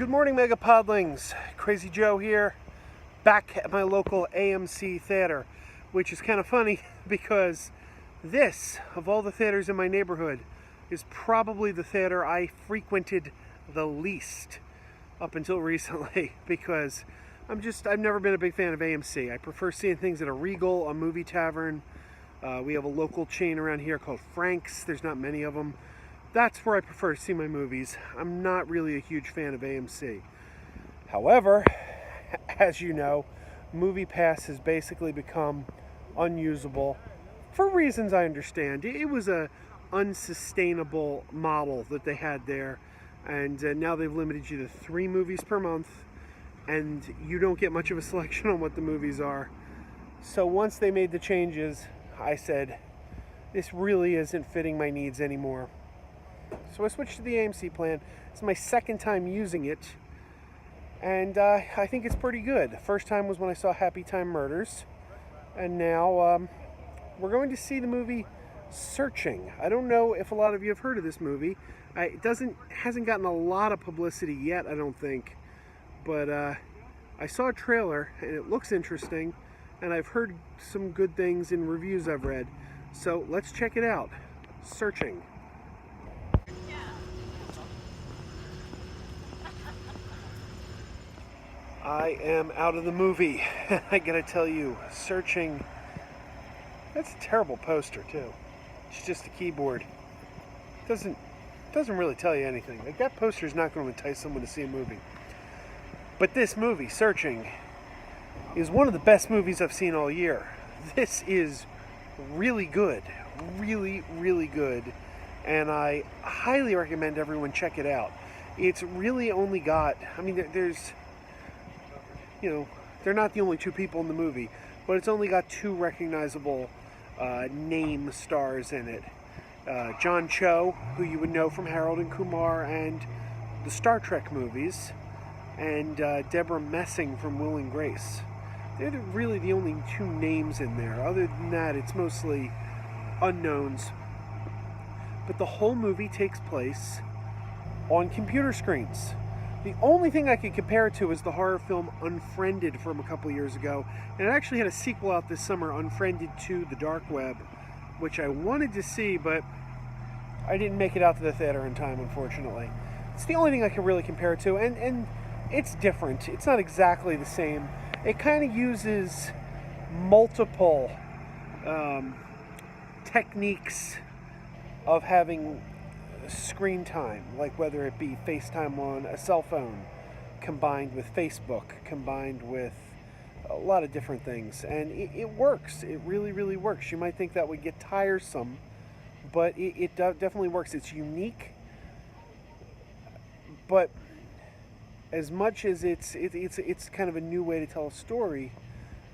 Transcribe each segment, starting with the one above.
Good morning, MegaPodlings. Krazy Joe here, back at my local AMC theater, which is kind of funny because this, of all the theaters in my neighborhood, is probably the theater I frequented the least up until recently because I've never been a big fan of AMC. I prefer seeing things at a Regal, a movie tavern. We have a local chain around here called Frank's. There's not many of them. That's where I prefer to see my movies. I'm not really a huge fan of AMC. However, as you know, MoviePass has basically become unusable for reasons I understand. It was a unsustainable model that they had there, and now they've limited you to 3 movies per month, and you don't get much of a selection on what the movies are. So once they made the changes, I said, this really isn't fitting my needs anymore. So I switched to the AMC plan. It's my second time using it, and I think it's pretty good. The first time was when I saw Happy Time Murders, and now we're going to see the movie Searching. I don't know if a lot of you have heard of this movie. It hasn't gotten a lot of publicity yet, I don't think, but I saw a trailer and it looks interesting, and I've heard some good things in reviews I've read. So let's check it out. Searching. I am out of the movie. I gotta tell you, Searching, that's a terrible poster too. It's just a keyboard. Doesn't really tell you anything. Like, that poster is not going to entice someone to see a movie. But this movie, Searching, is one of the best movies I've seen all year. This is really good. Really, really good. And I highly recommend everyone check it out. It's really only got, there's, they're not the only 2 people in the movie, but it's only got 2 recognizable name stars in it. John Cho, who you would know from Harold and Kumar and the Star Trek movies, and Deborah Messing from Will and Grace. They're really the only 2 names in there. Other than that, it's mostly unknowns. But the whole movie takes place on computer screens. The only thing I could compare it to is the horror film Unfriended from a couple years ago. And it actually had a sequel out this summer, Unfriended 2: The Dark Web, which I wanted to see, but I didn't make it out to the theater in time, unfortunately. It's the only thing I can really compare it to, and it's different. It's not exactly the same. It kind of uses multiple techniques of having screen time, like whether it be FaceTime on a cell phone, combined with Facebook, combined with a lot of different things, and it works. It really, really works. You might think that would get tiresome, but it definitely works. It's unique, but as much as it's kind of a new way to tell a story,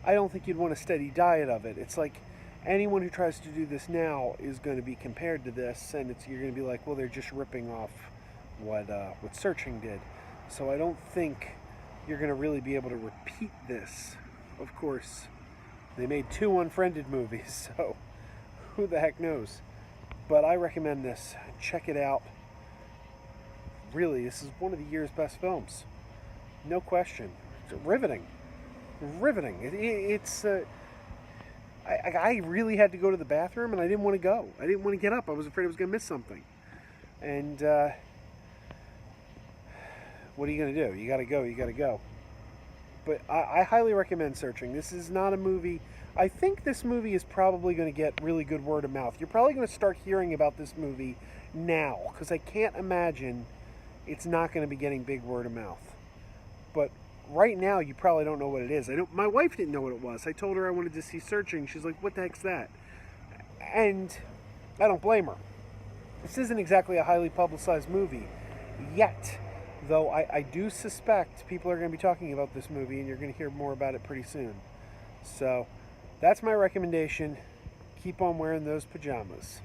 I don't think you'd want a steady diet of it. It's like anyone who tries to do this now is going to be compared to this, and you're going to be like, well, they're just ripping off what Searching did. So I don't think you're going to really be able to repeat this. Of course, they made 2 Unfriended movies, so who the heck knows? But I recommend this. Check it out. Really, this is one of the year's best films. No question. It's riveting. Riveting. It's... I really had to go to the bathroom, and I didn't want to go. I didn't want to get up. I was afraid I was going to miss something. And what are you going to do? You got to go. You got to go. But I highly recommend Searching. This is not a movie. I think this movie is probably going to get really good word of mouth. You're probably going to start hearing about this movie now, because I can't imagine it's not going to be getting big word of mouth. But right now, you probably don't know what it is. My wife didn't know what it was. I told her I wanted to see Searching. She's like, what the heck's that? And I don't blame her. This isn't exactly a highly publicized movie yet, though I do suspect people are going to be talking about this movie, and you're going to hear more about it pretty soon. So that's my recommendation. Keep on wearing those pajamas.